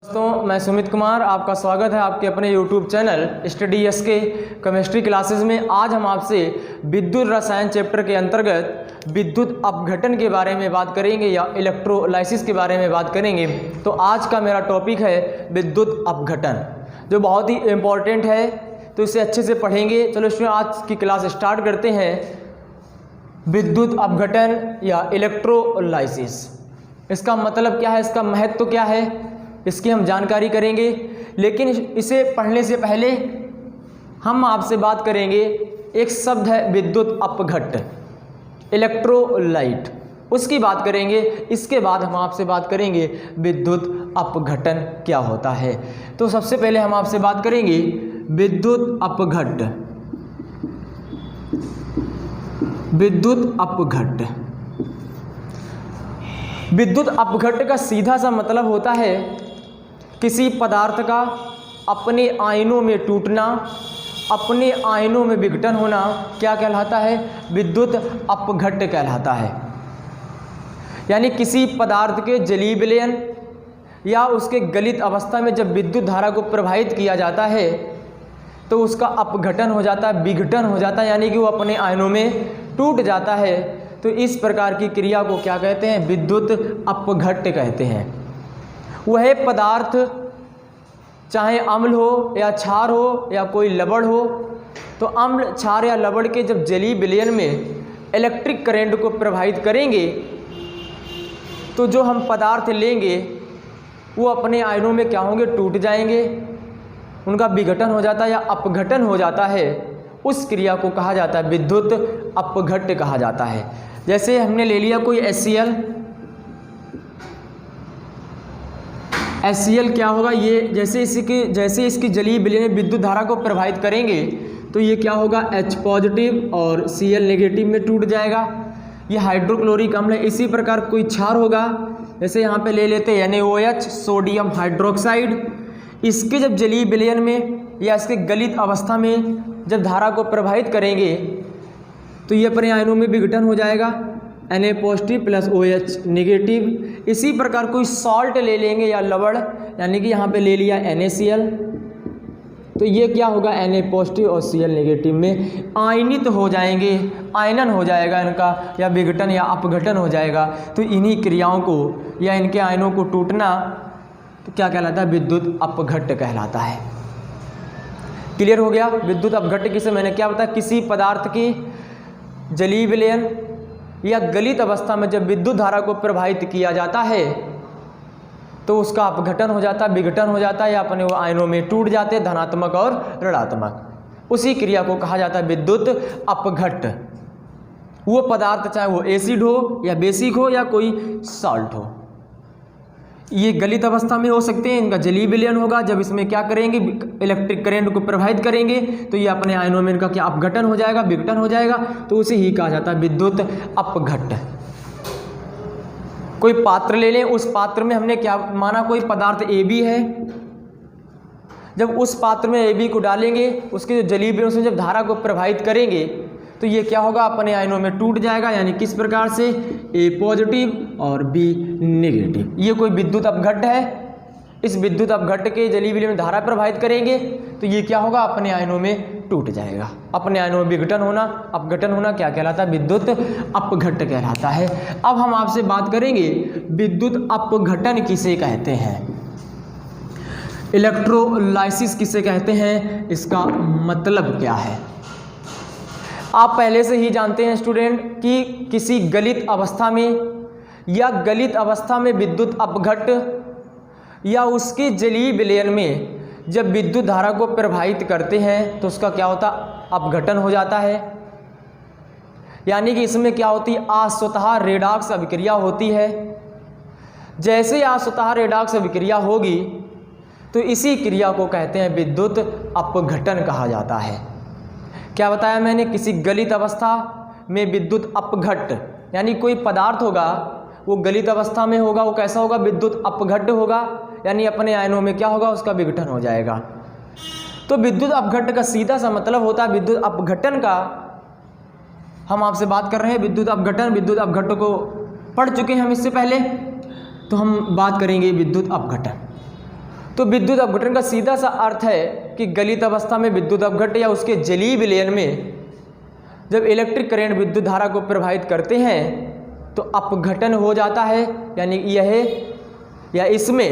दोस्तों, मैं सुमित कुमार, आपका स्वागत है आपके अपने YouTube channel study SK chemistry classes में। आज हम आपसे विद्युत रसायन चैप्टर के अंतर्गत विद्युत अपघटन के बारे में बात करेंगे या इलेक्ट्रोलाइसिस के बारे में बात करेंगे। तो आज का मेरा टॉपिक है विद्युत अपघटन, जो बहुत ही इम्पोर्टेंट है, तो इसे अच्छे से पढ़ेंगे। चलो स्टूडेंट, आज की क्लास स्टार्ट करते हैं। विद्युत अपघटन या इलेक्ट्रोलाइसिस, इसका मतलब क्या है, इसका महत्व क्या है, इसकी हम जानकारी करेंगे। लेकिन इसे पढ़ने से पहले हम आपसे बात करेंगे, एक शब्द है विद्युत अपघट, इलेक्ट्रोलाइट, उसकी बात करेंगे। इसके बाद हम आपसे बात करेंगे विद्युत अपघटन क्या होता है। तो सबसे पहले हम आपसे बात करेंगे विद्युत अपघट। विद्युत अपघट, विद्युत अपघट का सीधा सा मतलब होता है किसी पदार्थ का अपने आयनों में टूटना, अपने आयनों में विघटन होना। क्या कहलाता है? विद्युत अपघट कहलाता है। यानी किसी पदार्थ के जलीय विलयन या उसके गलित अवस्था में जब विद्युत धारा को प्रवाहित किया जाता है तो उसका अपघटन हो जाता है, विघटन हो जाता है, यानी कि वो अपने आयनों में टूट जाता है। तो इस प्रकार की क्रिया को क्या कहते हैं? विद्युत अपघट कहते हैं। वह पदार्थ चाहे अम्ल हो या क्षार हो या कोई लवण हो, तो अम्ल, क्षार या लवण के जब जलीय विलयन में इलेक्ट्रिक करंट को प्रवाहित करेंगे तो जो हम पदार्थ लेंगे वो अपने आयनों में क्या होंगे? टूट जाएंगे, उनका विघटन हो जाता है या अपघटन हो जाता है। उस क्रिया को कहा जाता है विद्युत अपघट कहा जाता है। जैसे हमने ले लिया कोई HCl क्या होगा? ये जैसे इसकी जलीय विलयन में विद्युत धारा को प्रवाहित करेंगे तो ये क्या होगा? H पॉजिटिव और Cl नेगेटिव में टूट जाएगा। ये हाइड्रोक्लोरिक अम्ल है। इसी प्रकार कोई क्षार होगा, जैसे यहाँ पे ले लेते हैं NaOH, सोडियम हाइड्रोक्साइड। इसके जब जलीय विलयन में या इसके गलित अवस्था में जब धारा को प्रवाहित करेंगे तो ये अपने आयनों में विघटन हो जाएगा, Na positive plus OH negative. इसी प्रकार कोई सॉल्ट ले लेंगे या लवण, यानी कि यहाँ पे ले लिया NaCl, तो ये क्या होगा? Na पॉजिटिव और Cl नेगेटिव में आयनित हो जाएंगे, आयनन हो जाएगा इनका, या विघटन या अपघटन हो जाएगा। तो इन्हीं क्रियाओं को या इनके आयनों को टूटना तो क्या कहलाता है? विद्युत अपघट कहलाता है। क्लियर हो गया? विद्युत अपघट किसे मैंने क्या बताया? किसी पदार्थ की जलीय विलयन या गलित अवस्था में जब विद्युत धारा को प्रवाहित किया जाता है तो उसका अपघटन हो जाता है, विघटन हो जाता है, या अपने वो आयनों में टूट जाते हैं, धनात्मक और ऋणात्मक। उसी क्रिया को कहा जाता है विद्युत अपघट। वो पदार्थ चाहे वो एसिड हो या बेसिक हो या कोई सॉल्ट हो, ये गलित अवस्था में हो सकते हैं। इनका जलीय विलयन होगा, जब इसमें क्या करेंगे? इलेक्ट्रिक करंट को प्रवाहित करेंगे तो ये अपने आयनों में इनका क्या अपघटन हो जाएगा, विघटन हो जाएगा। तो उसे ही कहा जाता है विद्युत अपघट। कोई पात्र ले लें, उस पात्र में हमने क्या माना? कोई पदार्थ AB है। जब उस पात्र में AB को डालेंगे, उसके जो जलीय विलयन से जब धारा को प्रवाहित करेंगे तो ये क्या होगा? अपने आयनों में टूट जाएगा। यानी किस प्रकार से? A पॉजिटिव और B नेगेटिव। ये कोई विद्युत अपघट है। इस विद्युत अपघट के जलीय विलयन में धारा प्रवाहित करेंगे तो ये क्या होगा? अपने आयनों में टूट जाएगा। अपने आयनों में विघटन होना, अपघटन होना क्या कहलाता है? विद्युत अपघट कहलाता है। अब हम आपसे बात करेंगे विद्युत अपघटन किसे कहते हैं, इलेक्ट्रोलाइसिस किसे कहते हैं, इसका मतलब क्या है। आप पहले से ही जानते हैं स्टूडेंट कि किसी गलित अवस्था में या गलित अवस्था में विद्युत अपघट या उसके जलीय विलयन में जब विद्युत धारा को प्रवाहित करते हैं तो उसका क्या होता? अपघटन हो जाता है। यानी कि इसमें क्या होती है? अस्वतः रेडॉक्स अभिक्रिया होती है। जैसे अस्वतः रेडॉक्स अभिक्रिया होगी तो इसी क्रिया को कहते हैं विद्युत अपघटन कहा जाता है। क्या बताया मैंने? किसी गलित अवस्था में विद्युत अपघट, यानी कोई पदार्थ होगा वो गलित अवस्था में होगा, वो कैसा होगा? विद्युत अपघट होगा, यानी अपने आयनों में क्या होगा? उसका विघटन हो जाएगा। तो विद्युत अपघट का सीधा सा मतलब होता है विद्युत अपघटन का। हम आपसे बात कर रहे हैं विद्युत अपघटन। विद्युत अपघट को पढ़ चुके हैं हम इससे पहले, तो हम बात करेंगे विद्युत अपघटन। तो विद्युत अपघटन का सीधा सा अर्थ है कि गलित अवस्था में विद्युत अपघट या उसके जलीय विलयन में जब इलेक्ट्रिक करंट विद्युत धारा को प्रभावित करते हैं तो अपघटन हो जाता है, यानी यह या इसमें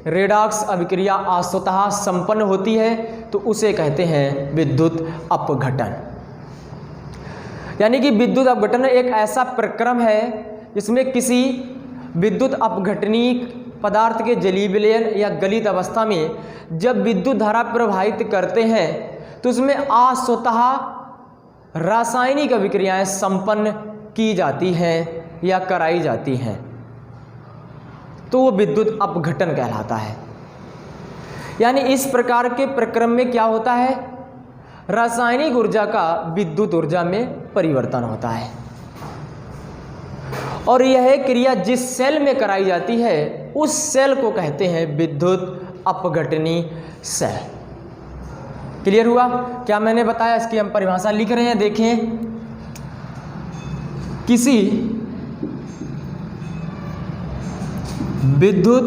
रेडॉक्स अभिक्रिया स्वतः संपन्न होती है, तो उसे कहते हैं विद्युत अपघटन। यानी कि विद्युत अपघटन एक ऐसा प्रक्रम है जिसमें किसी विद्युत अपघटनीय पदार्थ के जलीय विलयन या गलित अवस्था में जब विद्युत धारा प्रभावित करते हैं तो उसमें स्वतः रासायनिक अभिक्रियाएं संपन्न की जाती हैं या कराई जाती हैं, तो वो विद्युत अपघटन कहलाता है। यानी इस प्रकार के प्रक्रम में क्या होता है, रासायनिक ऊर्जा का विद्युत ऊर्जा में परिवर्तन होता है और यह क्रिया जिस सेल में कराई जाती है उस सेल को कहते हैं विद्युत अपघटनीय सेल। क्लियर हुआ? क्या मैंने बताया, इसकी हम परिभाषा लिख रहे हैं। देखें, किसी विद्युत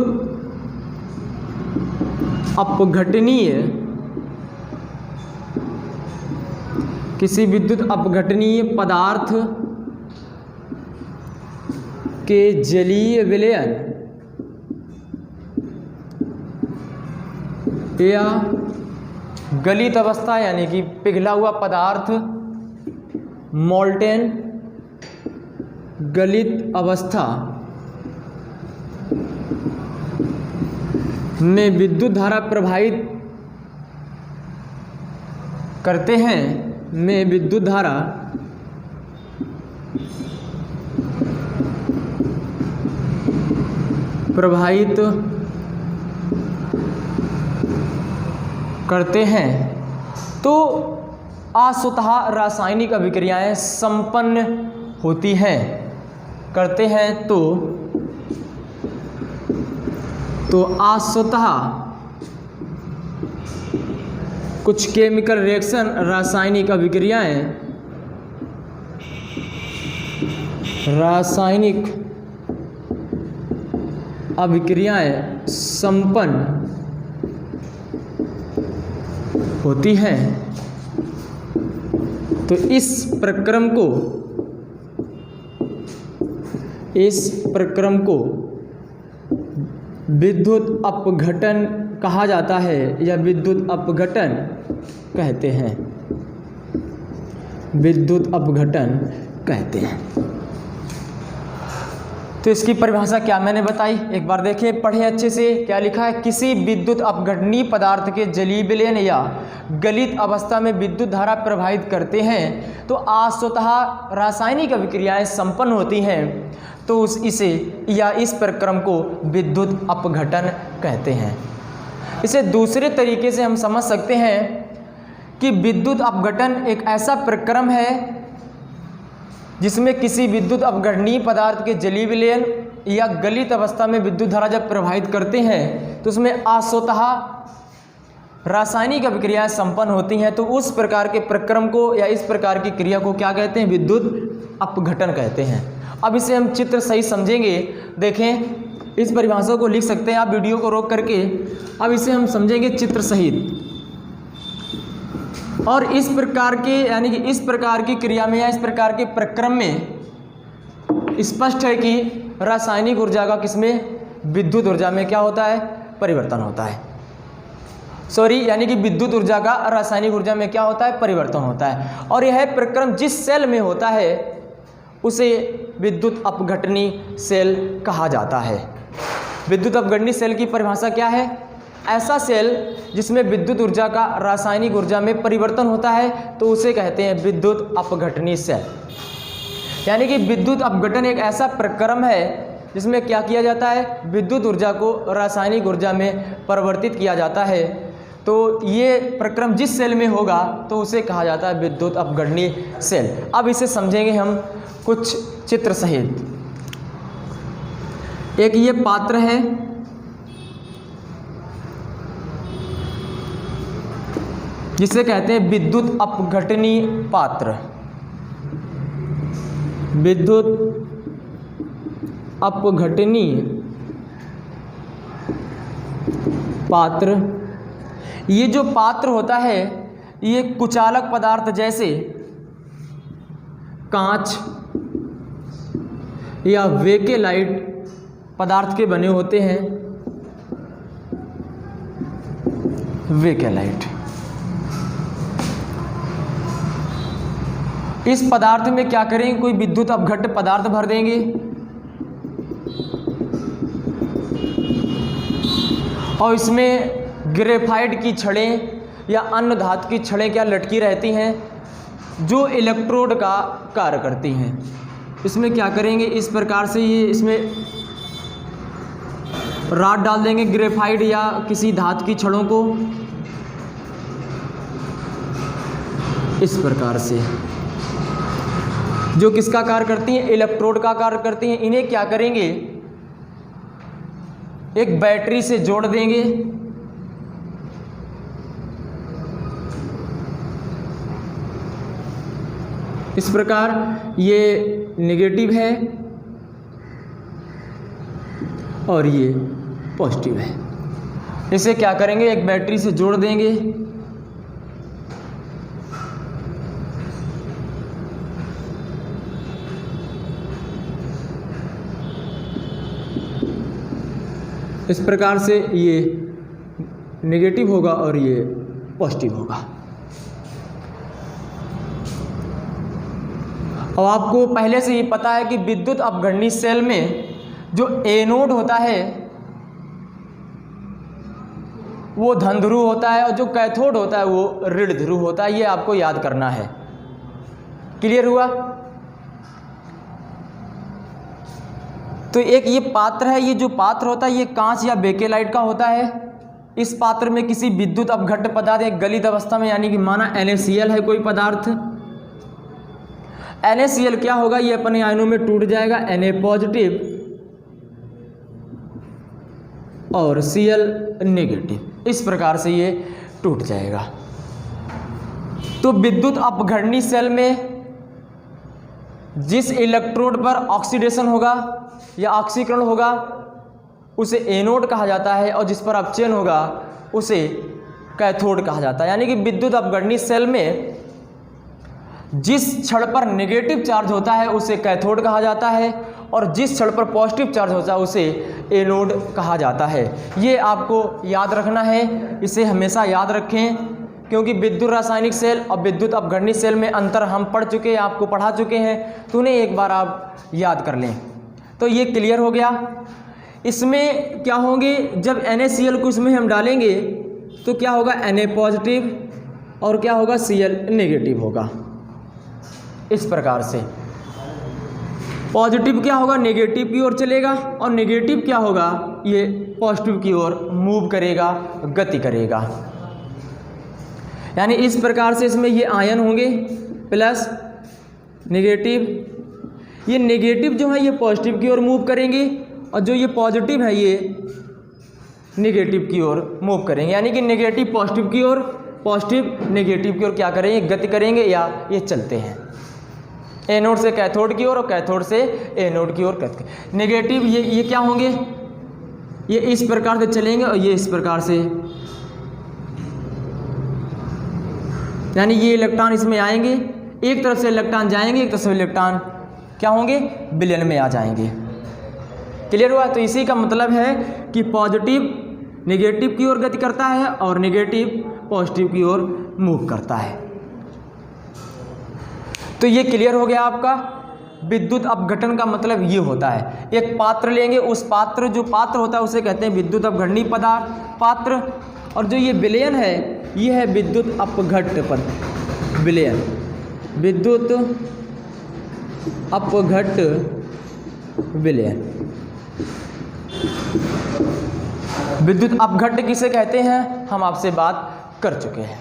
अपघटनीय पदार्थ के जलीय विलयन या गलित अवस्था, यानी कि पिघला हुआ पदार्थ, मोल्टेन गलित अवस्था में विद्युत धारा प्रभावित करते हैं, में विद्युत धारा प्रभावित करते हैं तो स्वतः रासायनिक अभिक्रियाएं संपन्न होती हैं, करते हैं तो स्वतः कुछ केमिकल रिएक्शन, रासायनिक अभिक्रियाएं संपन्न होती हैं। तो इस प्रक्रम को विद्युत अपघटन कहा जाता है या विद्युत अपघटन कहते हैं, विद्युत अपघटन कहते हैं। तो इसकी परिभाषा क्या मैंने बताई, एक बार देखें, पढ़े अच्छे से। क्या लिखा है, किसी विद्युत अपघटनीय पदार्थ के जलीय विलयन या गलित अवस्था में विद्युत धारा प्रभावित करते हैं तो स्वतः रासायनिक अभिक्रियाएं संपन्न होती हैं, तो इस प्रक्रम को विद्युत अपघटन कहते हैं। इसे दूसरे तरीके से हम समझ सकते हैं कि विद्युत अपघटन एक ऐसा प्रक्रम है जिसमें किसी विद्युत अपघटनीय पदार्थ के जलीय विलयन या गलित अवस्था में विद्युत धारा जब प्रभावित करते हैं तो उसमें स्वतः रासायनिक अभिक्रियाएं संपन्न होती हैं, तो उस प्रकार के प्रक्रम को या इस प्रकार की क्रिया को क्या कहते हैं, विद्युत अपघटन कहते हैं। अब इसे हम चित्र सही समझेंगे। देखें, इस परिभाषा को लिख सकते हैं आप वीडियो को रोक करके। अब इसे हम समझेंगे चित्र सहित। और इस प्रकार के, यानी कि इस प्रकार की क्रिया में या इस प्रकार के प्रक्रम में स्पष्ट है कि रासायनिक ऊर्जा का किसमें, विद्युत ऊर्जा में क्या होता है, परिवर्तन होता है। यानी कि विद्युत ऊर्जा का रासायनिक ऊर्जा में क्या होता है, परिवर्तन होता है। और यह प्रक्रम जिस सेल में होता है उसे विद्युत अपघटनीय सेल कहा जाता है। विद्युत अपघटनीय सेल की परिभाषा क्या है, ऐसा सेल जिसमें विद्युत ऊर्जा का रासायनिक ऊर्जा में परिवर्तन होता है तो उसे कहते हैं विद्युत अपघटनीय सेल। यानी कि विद्युत अपघटन एक ऐसा प्रक्रम है जिसमें क्या किया जाता है, विद्युत ऊर्जा को रासायनिक ऊर्जा में परिवर्तित किया जाता है। तो ये प्रक्रम जिस सेल में होगा तो उसे कहा जाता है विद्युत अपघटनीय सेल। अब इसे समझेंगे हम कुछ चित्र सहित। एक ये पात्र है, जिसे कहते हैं विद्युत अपघटनीय पात्र, विद्युत अपघटनीय पात्र। ये जो पात्र होता है ये कुचालक पदार्थ जैसे कांच या वेकेलाइट पदार्थ के बने होते हैं। वेकेलाइट, इस पदार्थ में क्या करेंगे, कोई विद्युत अपघट्य पदार्थ भर देंगे और इसमें ग्रेफाइट की छड़ें या अन्य धातु की छड़ें क्या लटकी रहती हैं जो इलेक्ट्रोड का कार्य करती हैं। इसमें क्या करेंगे, इस प्रकार से ये इसमें रॉड डाल देंगे ग्रेफाइट या किसी धातु की छड़ों को, इस प्रकार से, जो किसका कार्य करती हैं, इलेक्ट्रोड का कार्य करती हैं। इन्हें क्या करेंगे, एक बैटरी से जोड़ देंगे। इस प्रकार ये नेगेटिव है और ये पॉजिटिव है। इसे क्या करेंगे, एक बैटरी से जोड़ देंगे। इस प्रकार से ये नेगेटिव होगा और ये पॉजिटिव होगा। अब आपको पहले से ही पता है कि विद्युत अपघटनी सेल में जो एनोड होता है वो धन ध्रुव होता है और जो कैथोड होता है वो ऋण ध्रुव होता है। ये आपको याद करना है। क्लियर हुआ? तो एक ये पात्र है, ये जो पात्र होता है ये कांच या बेकेलाइट का होता है। इस पात्र में किसी विद्युत अपघट्य पदार्थ एक गलित अवस्था में, यानी कि माना NaCl है कोई पदार्थ। NaCl क्या होगा, ये अपने आयनों में टूट जाएगा, Na पॉजिटिव और Cl नेगेटिव, इस प्रकार से ये टूट जाएगा। तो विद्युत अपघटनी सेल में जिस इलेक्ट्रोड पर ऑक्सीडेशन होगा या ऑक्सीकरण होगा उसे एनोड कहा जाता है और जिस पर अपचयन होगा उसे कैथोड कहा जाता है। यानी कि विद्युत अपघटनी सेल में जिस क्षण पर नेगेटिव चार्ज होता है उसे कैथोड कहा जाता है और जिस क्षण पर पॉजिटिव चार्ज होता है उसे एनोड कहा जाता है। ये आपको याद रखना है, इसे हमेशा याद रखें, क्योंकि विद्युत रासायनिक सेल और विद्युत अपघटनी सेल में अंतर हम पढ़ चुके हैं, आपको पढ़ा चुके हैं, तो उन्हें एक बार आप याद कर लें। तो ये क्लियर हो गया। इसमें क्या होंगे, जब NaCl को इसमें हम डालेंगे तो क्या होगा, Na पॉजिटिव और क्या होगा, Cl नेगेटिव होगा। इस प्रकार से पॉजिटिव क्या होगा, नेगेटिव की ओर चलेगा और नेगेटिव क्या होगा, ये पॉजिटिव की ओर मूव करेगा, गति करेगा। यानी इस प्रकार से इसमें ये आयन होंगे प्लस नेगेटिव। ये नेगेटिव जो है ये पॉजिटिव की ओर मूव करेंगे और जो ये पॉजिटिव है ये नेगेटिव की ओर मूव करेंगे। यानी कि नेगेटिव पॉजिटिव की ओर, पॉजिटिव नेगेटिव की ओर क्या करेंगे, गति करेंगे या ये चलते हैं। एनोड से कैथोड की ओर और कैथोड से एनोड की ओर। नेगेटिव ये क्या होंगे, ये इस प्रकार से चलेंगे और ये इस प्रकार से, यानी ये इलेक्ट्रॉन इसमें आएंगे, एक तरफ से इलेक्ट्रॉन जाएंगे, एक तरफ से इलेक्ट्रॉन क्या होंगे, विलयन में आ जाएंगे। क्लियर हुआ? तो इसी का मतलब है कि पॉजिटिव नेगेटिव की ओर गति करता है और नेगेटिव पॉजिटिव की ओर मूव करता है। तो ये क्लियर हो गया आपका। विद्युत अपघटन का मतलब ये होता है, एक पात्र लेंगे, उस पात्र जो पात्र होता है उसे कहते हैं विद्युत अपघटनी पदार्थ पात्र, और जो ये विलयन है ये है विद्युत अपघट्य पद विलयन, विद्युत अपघट्य विलयन। विद्युत अपघट्य किसे कहते हैं हम आपसे बात कर चुके हैं।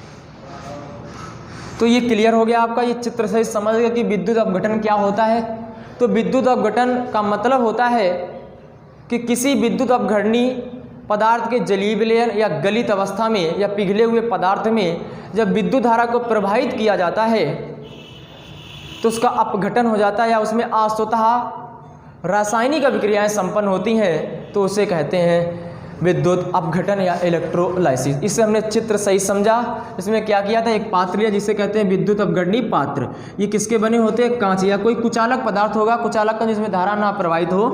तो ये क्लियर हो गया आपका, ये चित्र से समझ गया कि विद्युत अपघटन क्या होता है। तो विद्युत अपघटन का मतलब होता है कि किसी विद्युत अपघटनी पदार्थ के जलीय विलयन या गलित अवस्था में या पिघले हुए पदार्थ में जब विद्युत धारा को प्रवाहित किया जाता है तो उसका अपघटन हो जाता है या उसमें असतः रासायनिक अभिक्रियाएं संपन्न होती हैं, तो उसे कहते हैं विद्युत अपघटन या इलेक्ट्रोलाइसिस। इससे हमने चित्र सही समझा। इसमें क्या किया था, एक पात्र लिया जिसे कहते हैं विद्युत अपघटनी पात्र। ये किसके बने होते हैं, कांच या कोई कुचालक पदार्थ होगा, कुचालक का जिसमें धारा ना प्रवाहित हो,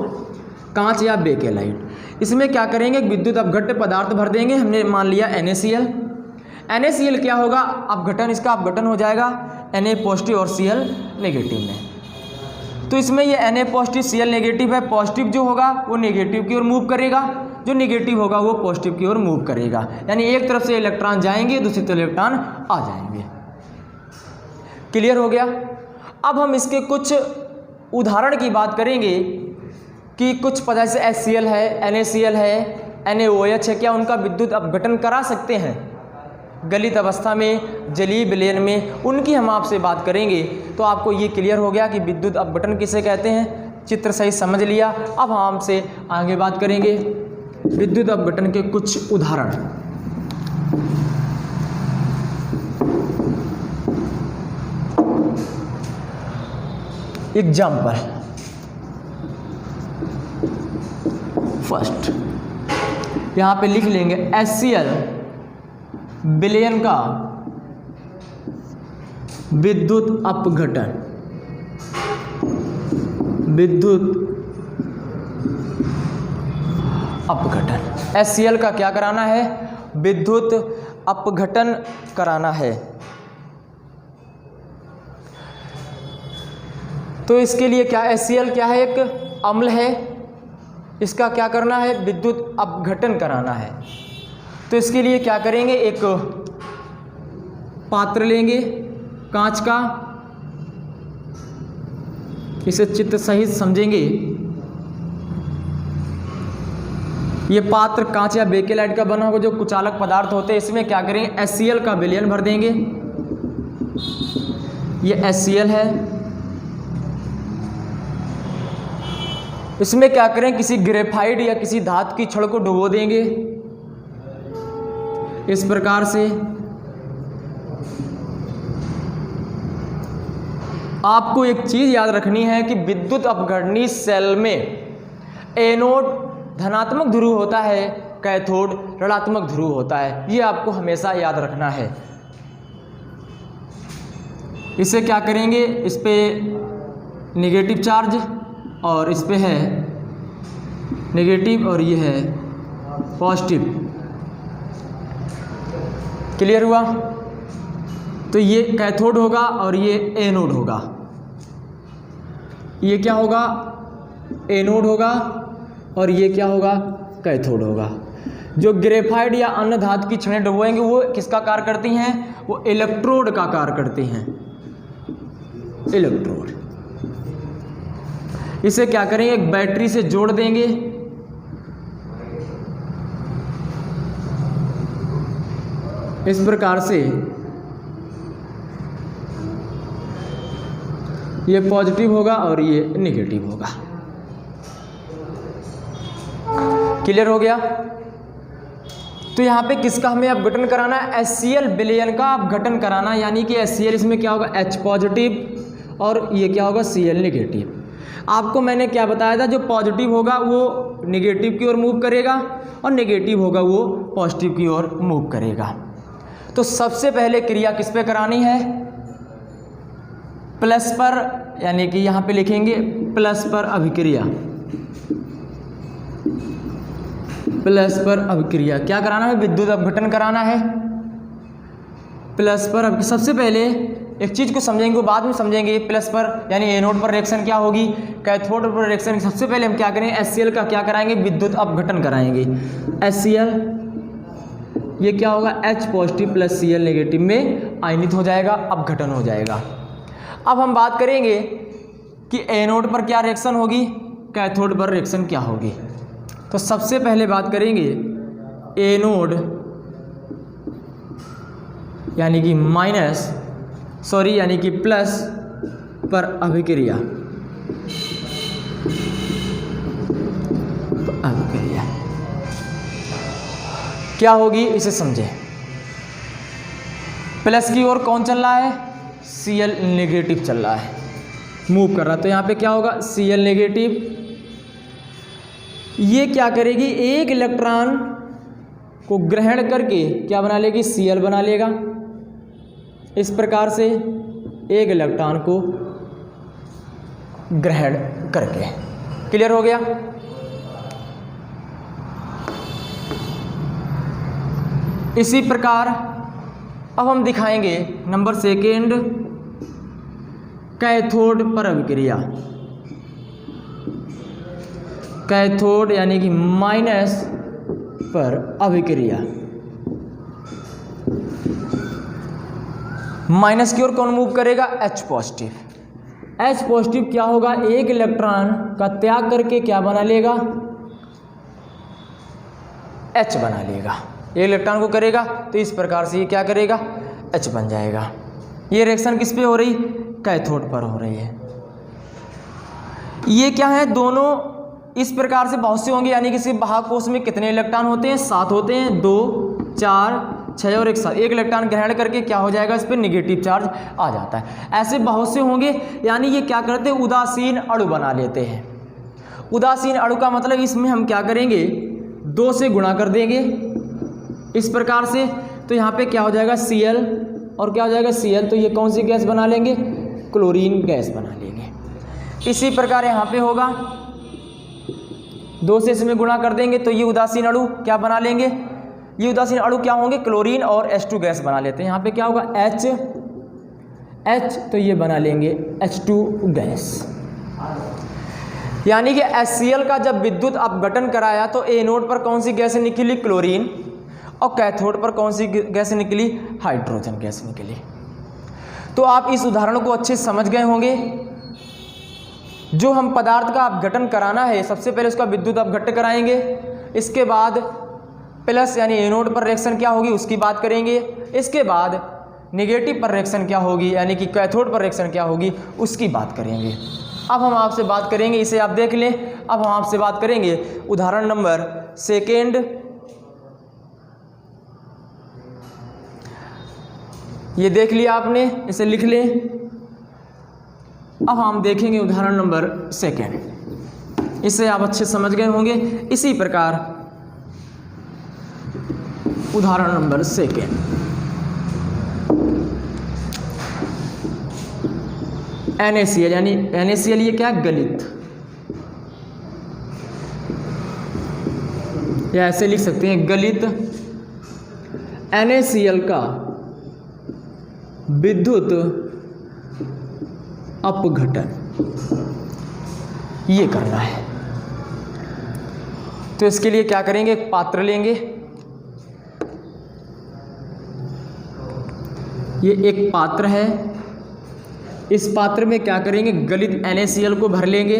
कांच या बेकेलाइट। इसमें क्या करेंगे, विद्युत अपघट्य पदार्थ भर देंगे। हमने मान लिया NaCl। NaCl क्या होगा, अपघटन, इसका अपघटन हो जाएगा Na पॉजिटिव और Cl नेगेटिव में। तो इसमें ये Na पॉजिटिव Cl नेगेटिव है। पॉजिटिव जो होगा वो नेगेटिव की ओर मूव करेगा, जो नेगेटिव होगा वो पॉजिटिव की ओर मूव करेगा। यानी एक तरफ से इलेक्ट्रॉन जाएंगे, दूसरी तरफ इलेक्ट्रॉन आ जाएंगे। क्लियर हो गया। अब हम इसके कुछ उदाहरण की बात करेंगे कि कुछ पदार्थ से HCl है, NaCl है, NaOH है, क्या उनका विद्युत अपघटन करा सकते हैं गलित अवस्था में, जलीय विलयन में, उनकी हम आपसे बात करेंगे। तो आपको ये क्लियर हो गया कि विद्युत अपघटन किसे कहते हैं, चित्र सही समझ लिया। अब हम आपसे आगे बात करेंगे विद्युत अपघटन के कुछ उदाहरण। एग्जाम्पल फर्स्ट, यहाँ पे लिख लेंगे HCl विलयन का विद्युत अपघटन, विद्युत अपघटन। HCl का क्या कराना है, विद्युत अपघटन कराना है। तो इसके लिए क्या, HCl क्या है, एक अम्ल है, इसका क्या करना है, विद्युत अपघटन कराना है। तो इसके लिए क्या करेंगे, एक पात्र लेंगे कांच का, इसे चित्र सहित समझेंगे। ये पात्र कांच या बेकेलाइट का बना होगा, जो कुचालक पदार्थ होते हैं। इसमें क्या करेंगे, HCl का विलयन भर देंगे। ये HCl है। इसमें क्या करें, किसी ग्रेफाइट या किसी धातु की छड़ को डुबो देंगे इस प्रकार से। आपको एक चीज याद रखनी है कि विद्युत अपघटनी सेल में एनोड धनात्मक ध्रुव होता है, कैथोड ऋणात्मक ध्रुव होता है। ये आपको हमेशा याद रखना है। इसे क्या करेंगे, इस पे नेगेटिव चार्ज और इस पे है नेगेटिव और ये है पॉजिटिव। क्लियर हुआ। तो ये कैथोड होगा और ये एनोड होगा। ये क्या होगा, एनोड होगा और ये क्या होगा, कैथोड होगा। जो ग्रेफाइट या अन्य धातु की छड़ें डुबोएंगे वो किसका कार्य करती हैं, वो इलेक्ट्रोड का कार्य करती हैं, इलेक्ट्रोड। इसे क्या करेंगे, एक बैटरी से जोड़ देंगे। इस प्रकार से ये पॉजिटिव होगा और ये नेगेटिव होगा। क्लियर हो गया। तो यहाँ पे किसका हमें अपघटन कराना है, HCl विलयन का अपघटन कराना। यानी कि HCl इसमें क्या होगा, H पॉजिटिव और ये क्या होगा, Cl नेगेटिव। आपको मैंने क्या बताया था, जो पॉजिटिव होगा वो नेगेटिव की ओर मूव करेगा और नेगेटिव होगा वो पॉजिटिव की ओर मूव करेगा। तो सबसे पहले क्रिया किस पे करानी है, प्लस पर, यानी कि यहाँ पे लिखेंगे प्लस पर अभिक्रिया। प्लस पर अभिक्रिया क्या कराना है, विद्युत अपघटन कराना है। प्लस पर सबसे पहले एक चीज़ को समझेंगे, बाद में समझेंगे। प्लस पर यानी एनोड पर रिएक्शन क्या होगी, कैथोड पर रिएक्शन। सबसे पहले हम क्या करेंगे, HCl का क्या कराएंगे, विद्युत अपघटन कराएंगे। HCl ये क्या होगा, H positive plus Cl negative में आयनित हो जाएगा, अपघटन हो जाएगा। अब हम बात करेंगे कि एनोड पर क्या रिएक्शन होगी, कैथोड पर रिएक्शन क्या होगी। तो सबसे पहले बात करेंगे एनोड यानी कि यानी कि प्लस पर अभिक्रिया। क्या होगी इसे समझें। प्लस की ओर कौन चल रहा है, Cl नेगेटिव चल रहा है, मूव कर रहा है। तो यहाँ पे क्या होगा, Cl नेगेटिव। ये क्या करेगी, एक इलेक्ट्रॉन को ग्रहण करके क्या बना लेगी, Cl बना लेगा। इस प्रकार से एक इलेक्ट्रॉन को ग्रहण करके। क्लियर हो गया। इसी प्रकार अब हम दिखाएंगे नंबर सेकेंड, कैथोड पर अभिक्रिया। कैथोड यानी कि माइनस पर अभिक्रिया। माइनस की ओर कौन मूव करेगा, H पॉजिटिव। H पॉजिटिव क्या होगा, एक इलेक्ट्रॉन का त्याग करके क्या बना लेगा, H बना लेगा। एक इलेक्ट्रॉन को करेगा तो इस प्रकार से ये क्या करेगा, H बन जाएगा। ये रिएक्शन किस पे हो रही, कैथोड पर हो रही है। ये क्या है, दोनों इस प्रकार से बहुत से होंगे, यानी कि इस वाहक कोश में कितने इलेक्ट्रॉन होते हैं, 7 होते हैं, 2 4 6 और 1 7। एक इलेक्ट्रॉन ग्रहण करके क्या हो जाएगा, इस पर निगेटिव चार्ज आ जाता है। ऐसे बहुत से होंगे, यानी ये क्या करते हैं, उदासीन अणु बना लेते हैं। उदासीन अणु का मतलब इसमें हम क्या करेंगे, 2 से गुणा कर देंगे इस प्रकार से, तो यहाँ पे क्या हो जाएगा Cl और क्या हो जाएगा Cl, तो ये कौन सी गैस बना लेंगे, क्लोरीन गैस बना लेंगे। इसी प्रकार यहाँ पे होगा 2 से इसमें गुणा कर देंगे तो ये उदासीन अणु क्या बना लेंगे, ये उदासीन अणु क्या होंगे, क्लोरीन और H2 गैस बना लेते हैं। यहाँ पे क्या होगा H, तो ये बना लेंगे H2 गैस। यानी कि HCl का जब विद्युत अपघटन कराया तो एनोड पर कौन सी गैस निकली, क्लोरीन, और कैथोड पर कौन सी गैस निकली, हाइड्रोजन गैस निकली। तो आप इस उदाहरण को अच्छे समझ गए होंगे। जो हम पदार्थ का अपघटन कराना है, सबसे पहले उसका विद्युत अपघट्य कराएंगे, इसके बाद प्लस यानी एनोड पर रिएक्शन क्या होगी उसकी बात करेंगे, इसके बाद नेगेटिव पर रिएक्शन क्या होगी यानी कि कैथोड पर रिएक्शन क्या होगी उसकी बात करेंगे। अब हम आपसे बात करेंगे, इसे आप देख लें। अब हम आपसे बात करेंगे उदाहरण नंबर सेकेंड। ये देख लिया आपने, इसे लिख लें। अब हम देखेंगे उदाहरण नंबर सेकेंड, इसे आप अच्छे समझ गए होंगे। इसी प्रकार उदाहरण नंबर सेकेंड, NaCl यानी NaCl ये क्या है, गलित, या ऐसे लिख सकते हैं गलित NaCl का विद्युत अपघटन, ये करना है। तो इसके लिए क्या करेंगे, एक पात्र लेंगे, ये एक पात्र है, इस पात्र में क्या करेंगे, गलित NaCl को भर लेंगे।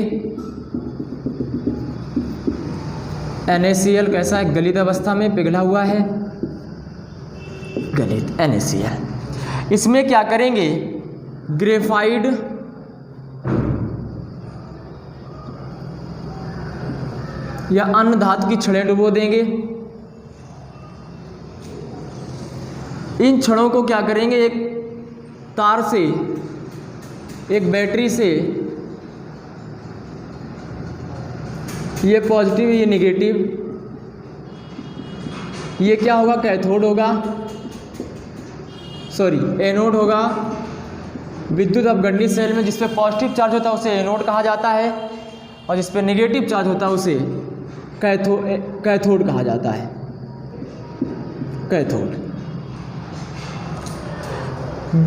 NaCl कैसा है, गलित अवस्था में पिघला हुआ है, गलित NaCl। इसमें क्या करेंगे, ग्रेफाइट या अन्य धातु की छड़ें डुबो देंगे। इन छड़ों को क्या करेंगे, एक तार से, एक बैटरी से, ये पॉजिटिव ये निगेटिव, ये क्या होगा, कैथोड होगा, सॉरी एनोड होगा। विद्युत अपघटनी सेल में जिस पे पॉजिटिव चार्ज होता है उसे एनोड कहा जाता है, और जिस पे नेगेटिव चार्ज होता है उसे कैथोड कहा जाता है, कैथोड।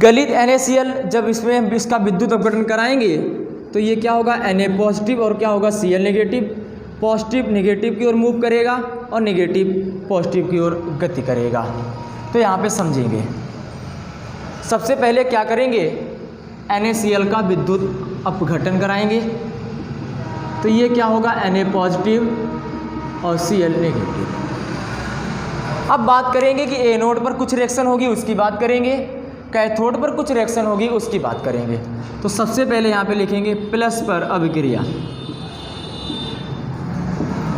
गलित NaCl जब इसमें इसका विद्युत अपघटन कराएंगे तो ये क्या होगा, Na पॉजिटिव और क्या होगा, Cl नेगेटिव। पॉजिटिव नेगेटिव की ओर मूव करेगा और नेगेटिव पॉजिटिव की ओर गति करेगा। तो यहाँ पे समझेंगे, सबसे पहले क्या करेंगे, NaCl का विद्युत अपघटन कराएंगे। तो ये क्या होगा, Na पॉजिटिव और Cl नेगेटिव। अब बात करेंगे कि एनोड पर कुछ रिएक्शन होगी उसकी बात करेंगे, कैथोड पर कुछ रिएक्शन होगी उसकी बात करेंगे। तो सबसे पहले यहाँ पे लिखेंगे प्लस पर अभिक्रिया,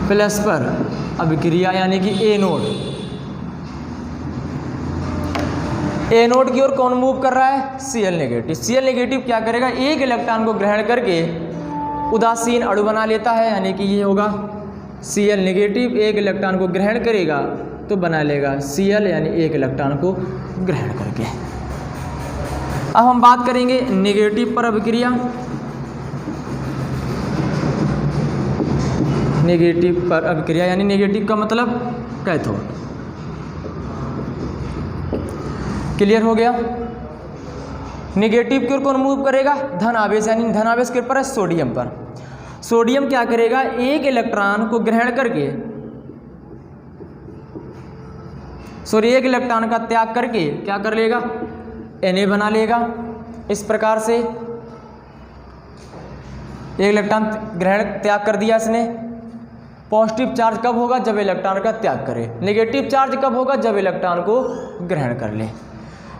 प्लस पर अभिक्रिया यानी कि एनोड। एनोड की ओर कौन मूव कर रहा है, Cl नेगेटिव। Cl नेगेटिव क्या करेगा, एक इलेक्ट्रॉन को ग्रहण करके उदासीन अणु बना लेता है, यानी कि ये होगा Cl नेगेटिव, एक इलेक्ट्रॉन को ग्रहण करेगा तो बना लेगा Cl यानी एक इलेक्ट्रॉन को ग्रहण करके। अब हम बात करेंगे नेगेटिव पर अभिक्रिया। नेगेटिव पर अभिक्रिया यानी नेगेटिव का मतलब कैथोड। क्लियर हो गया। नेगेटिव की ओर कौन मूव करेगा? धन आवेश, यानी धन आवेश किस पर है? सोडियम पर। सोडियम क्या करेगा? एक इलेक्ट्रॉन को ग्रहण करके, सॉरी एक इलेक्ट्रॉन का त्याग करके क्या कर लेगा? Na बना लेगा। इस प्रकार से एक इलेक्ट्रॉन ग्रहण त्याग कर दिया इसने। पॉजिटिव चार्ज कब होगा? जब इलेक्ट्रॉन का त्याग करे। नेगेटिव चार्ज कब होगा? जब इलेक्ट्रॉन को ग्रहण कर ले।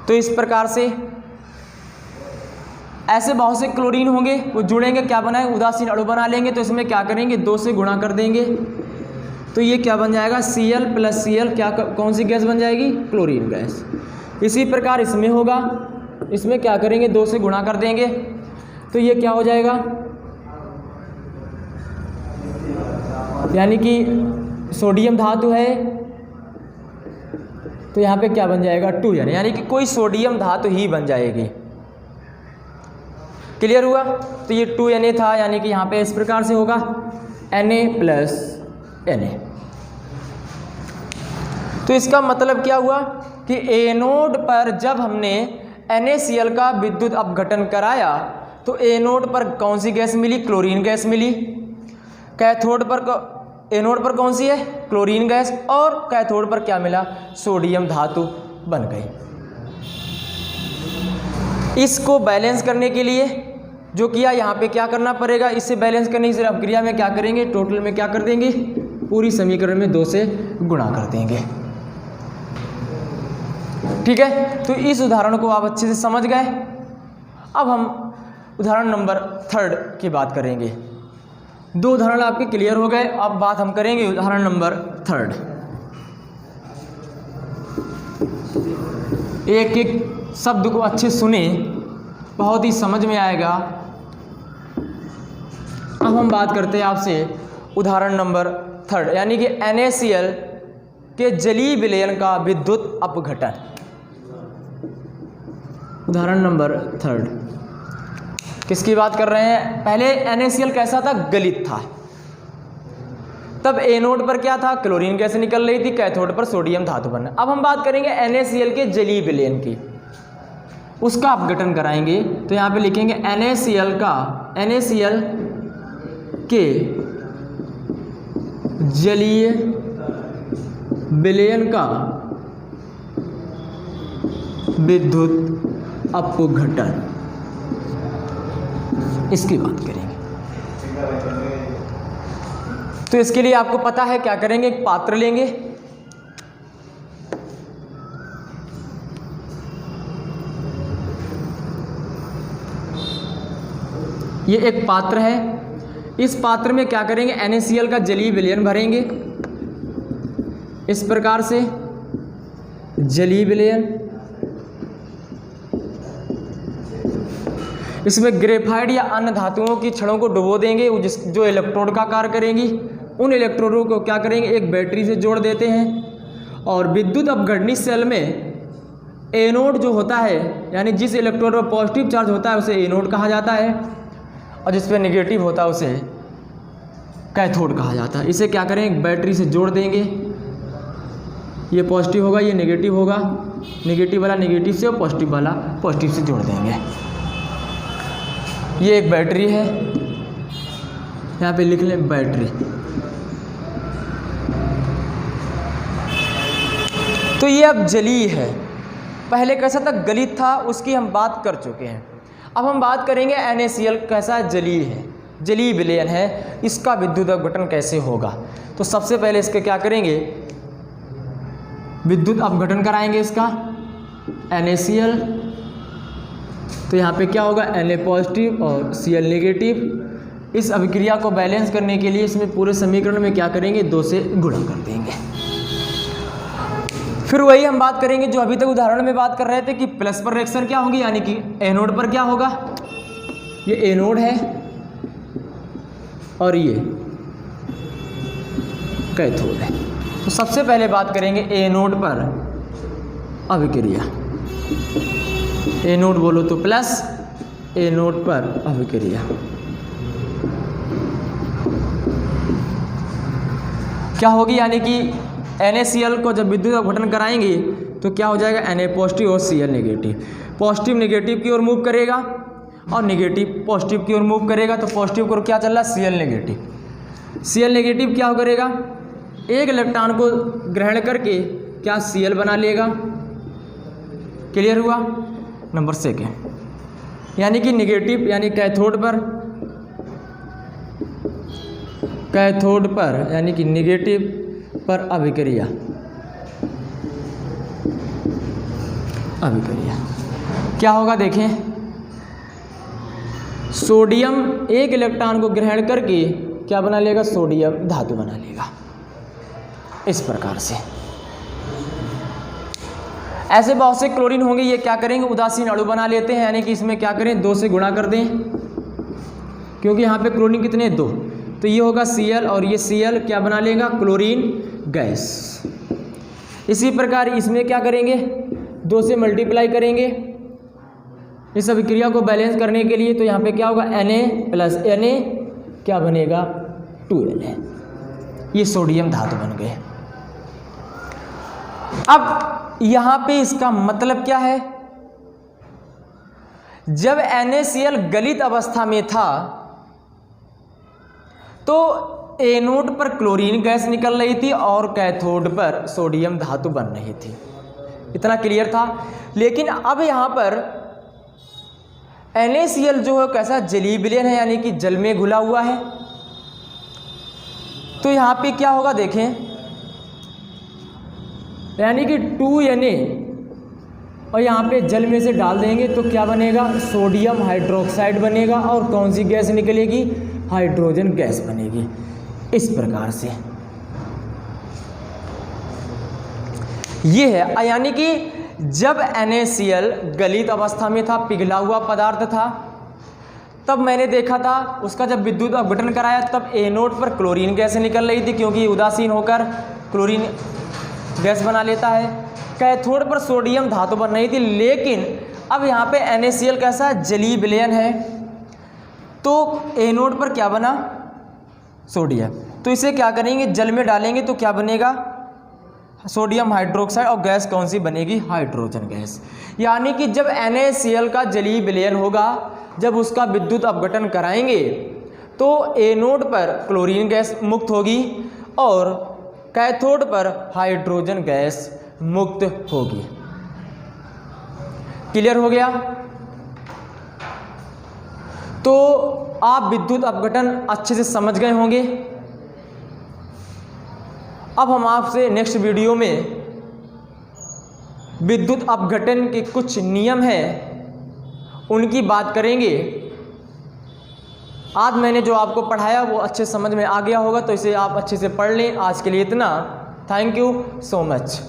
तो इस प्रकार से ऐसे बहुत से क्लोरीन होंगे, वो जुड़ेंगे, क्या बनाए? उदासीन अणु बना लेंगे। तो इसमें क्या करेंगे? 2 से गुणा कर देंगे, तो ये क्या बन जाएगा? Cl प्लस Cl, क्या कौन सी गैस बन जाएगी? Chlorine gas. इसी प्रकार इसमें होगा, इसमें क्या करेंगे? 2 से गुणा कर देंगे, तो ये क्या हो जाएगा? यानी कि सोडियम धातु है, तो यहाँ पे क्या बन जाएगा? 2Na, यानी कि कोई सोडियम धातु ही बन जाएगी। क्लियर हुआ? तो ये 2Na था, यानी कि यहाँ पे इस प्रकार से होगा Na प्लस Na। तो इसका मतलब क्या हुआ कि एनोड पर जब हमने NaCl का विद्युत अपघटन कराया तो एनोड पर कौन सी गैस मिली? क्लोरीन गैस मिली। कैथोड पर, एनोड पर कौन सी है? Chlorine gas. और कैथोड पर क्या मिला? सोडियम धातु बन गई। इसको बैलेंस करने के लिए जो किया, यहाँ पे क्या करना पड़ेगा? इससे बैलेंस करने की अपक्रिया में क्या करेंगे? टोटल में क्या कर देंगे? पूरी समीकरण में 2 से गुणा कर देंगे। ठीक है, तो इस उदाहरण को आप अच्छे से समझ गए। अब हम उदाहरण नंबर 3 की बात करेंगे। 2 उदाहरण आपके क्लियर हो गए। अब बात हम करेंगे उदाहरण नंबर 3। एक एक शब्द को अच्छे सुने, बहुत ही समझ में आएगा। अब हम बात करते हैं आपसे उदाहरण नंबर 3, यानी कि NaCl के जलीय विलयन का विद्युत अपघटन। उदाहरण नंबर 3 किसकी बात कर रहे हैं? पहले NaCl कैसा था? गलित था। तब एनोड पर क्या था? क्लोरीन गैस निकल रही थी, कैथोड पर सोडियम धातु बना। अब हम बात करेंगे NaCl के जलीय विलयन की, उसका अपघटन कराएंगे। तो यहाँ पे लिखेंगे NaCl के जलीय विलयन का विद्युत अपघटन, इसकी बात करेंगे। तो इसके लिए आपको पता है क्या करेंगे? एक पात्र लेंगे, ये एक पात्र है। इस पात्र में क्या करेंगे? NaCl का जलीय विलयन भरेंगे। इस प्रकार से जलीय विलयन, इसमें ग्रेफाइट या अन्य धातुओं की छड़ों को डुबो देंगे, जो इलेक्ट्रोड का कार्य करेंगी। उन इलेक्ट्रोडों को क्या करेंगे? एक बैटरी से जोड़ देते हैं। और विद्युत अपघटनी सेल में एनोड जो होता है, यानी जिस इलेक्ट्रोड पर पॉजिटिव चार्ज होता है उसे एनोड कहा जाता है, और जिस पे नेगेटिव होता है उसे कैथोड कहा जाता है। इसे क्या करें? बैटरी से जोड़ देंगे। ये पॉजिटिव होगा, ये नेगेटिव होगा, नेगेटिव वाला नेगेटिव से और पॉजिटिव वाला पॉजिटिव से जोड़ देंगे। ये एक बैटरी है, यहाँ पे लिख लें बैटरी। तो ये अब जलीय है। पहले कैसा था? गलित था, उसकी हम बात कर चुके हैं। अब हम बात करेंगे NaCl कैसा जलीय है, जलीय विलयन है, इसका विद्युत अपघटन कैसे होगा। तो सबसे पहले इसके क्या करेंगे? विद्युत अपघटन कराएंगे इसका NaCl। तो यहाँ पे क्या होगा? Na पॉजिटिव और Cl नेगेटिव। इस अभिक्रिया को बैलेंस करने के लिए इसमें पूरे समीकरण में क्या करेंगे? 2 से गुणा कर देंगे। फिर वही हम बात करेंगे जो अभी तक उदाहरण में बात कर रहे थे कि प्लस पर रिएक्शन क्या होगी, यानी कि एनोड पर क्या होगा? ये एनोड है और ये कैथोड है। तो सबसे पहले बात करेंगे ए नोड पर अभिक्रिया। ए नोड बोलो तो प्लस, ए नोड पर अभिक्रिया क्या होगी, यानी कि NaCl को जब विद्युत अपघटन कराएंगे तो क्या हो जाएगा, Na पॉजिटिव और Cl नेगेटिव। पॉजिटिव नेगेटिव की ओर मूव करेगा और नेगेटिव पॉजिटिव की ओर मूव करेगा। तो पॉजिटिव को क्या चल रहा है, Cl नेगेटिव। Cl नेगेटिव क्या करेगा, एक इलेक्ट्रॉन को ग्रहण करके क्या Cl बना लेगा। क्लियर हुआ। नंबर सेकेंड, यानी कि नेगेटिव यानी कैथोड पर यानी कि नेगेटिव पर अभिक्रिया क्या होगा, देखें, सोडियम एक इलेक्ट्रॉन को ग्रहण करके क्या बना लेगा, सोडियम धातु बना लेगा। इस प्रकार से ऐसे बहुत से क्लोरीन होंगे, ये क्या करेंगे, उदासीन अणु बना लेते हैं, यानी कि इसमें क्या करें, 2 से गुणा कर दें, क्योंकि यहाँ पे क्लोरीन कितने, 2। तो ये होगा Cl और ये Cl क्या बना लेगा, क्लोरीन गैस। इसी प्रकार इसमें क्या करेंगे, 2 से मल्टीप्लाई करेंगे इस अभिक्रिया को बैलेंस करने के लिए। तो यहाँ पे क्या होगा, Na प्लस Na क्या बनेगा, 2Na। ये सोडियम धातु बन गए। अब यहाँ पे इसका मतलब क्या है, जब NaCl गलित अवस्था में था तो एनोड पर क्लोरीन गैस निकल रही थी और कैथोड पर सोडियम धातु बन रही थी। इतना क्लियर था। लेकिन अब यहाँ पर NaCl जो है कैसा, जलीय विलयन है, यानी कि जल में घुला हुआ है। तो यहाँ पे क्या होगा, देखें, यानी कि 2Na और यहाँ पे जल में से डाल देंगे तो क्या बनेगा, सोडियम हाइड्रोक्साइड बनेगा। और कौन सी गैस निकलेगी, हाइड्रोजन गैस बनेगी। इस प्रकार से ये है, यानी कि जब NaCl गलित अवस्था में था, पिघला हुआ पदार्थ था, तब मैंने देखा था उसका जब विद्युत अपघटन कराया तब एनोड पर क्लोरीन गैस निकल रही थी, क्योंकि उदासीन होकर क्लोरीन गैस बना लेता है। कैथोड पर सोडियम धातु बन रही थी। लेकिन अब यहाँ पे NaCl कैसा, जलीय विलयन है, तो एनोड पर क्या बना, सोडियम। तो इसे क्या करेंगे, जल में डालेंगे तो क्या बनेगा, सोडियम हाइड्रोक्साइड, और गैस कौन सी बनेगी, हाइड्रोजन गैस। यानी कि जब NaCl का जलीय विलयन होगा, जब उसका विद्युत अपघटन कराएंगे तो एनोड पर क्लोरीन गैस मुक्त होगी और कैथोड पर हाइड्रोजन गैस मुक्त होगी। क्लियर हो गया। तो आप विद्युत अपघटन अच्छे से समझ गए होंगे। अब हम आपसे नेक्स्ट वीडियो में विद्युत अपघटन के कुछ नियम हैं, उनकी बात करेंगे। आज मैंने जो आपको पढ़ाया वो अच्छे समझ में आ गया होगा, तो इसे आप अच्छे से पढ़ लें। आज के लिए इतना। Thank you so much.